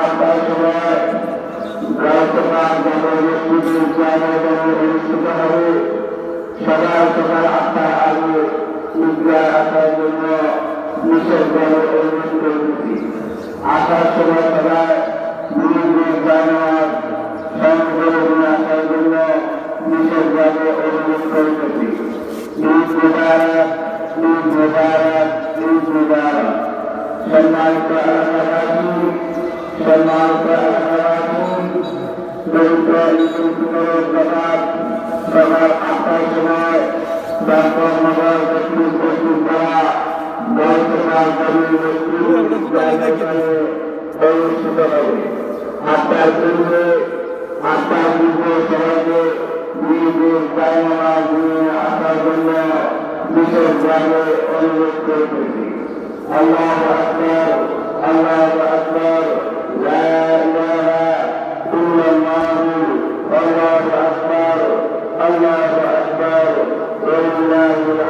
আটটার সময় রায়তপাল জাতীয় মসজিদের জায়গায় অনুষ্ঠিত হবে। সকাল সকাল 8টার আগে ঈদগাহ আসার জন্য নিষেধভাবে অনুরোধ করেছি। আসার সময় সবাই নিজ জানার সংগ্রহ আসার জন্য নিষেধভাবে অনুরোধ করেছি। ঈদ মুবারক, ঈদ মুবারক, ঈদ মুবারক। সম্মানিত এলাকাবাসী, সম্মানিত এলাকাবাসী, সকাল 8টার সময় নগর দক্ষিণ পশ্চিম পাড়া বর্তমান অনুষ্ঠিত হবে। 8টার পূর্বে সবাইকে নিজের জায়গা নিয়ে আসার জন্য বিশেষভাবে অনুরোধ করতেছি। আল্লাহু আকবার, আল্লাহু আকবার, লা ইলাহা ইল্লাল্লাহু, আল্লাহু আকবার, আল্লাহু আকবার, ওয়া লিল্লাহিল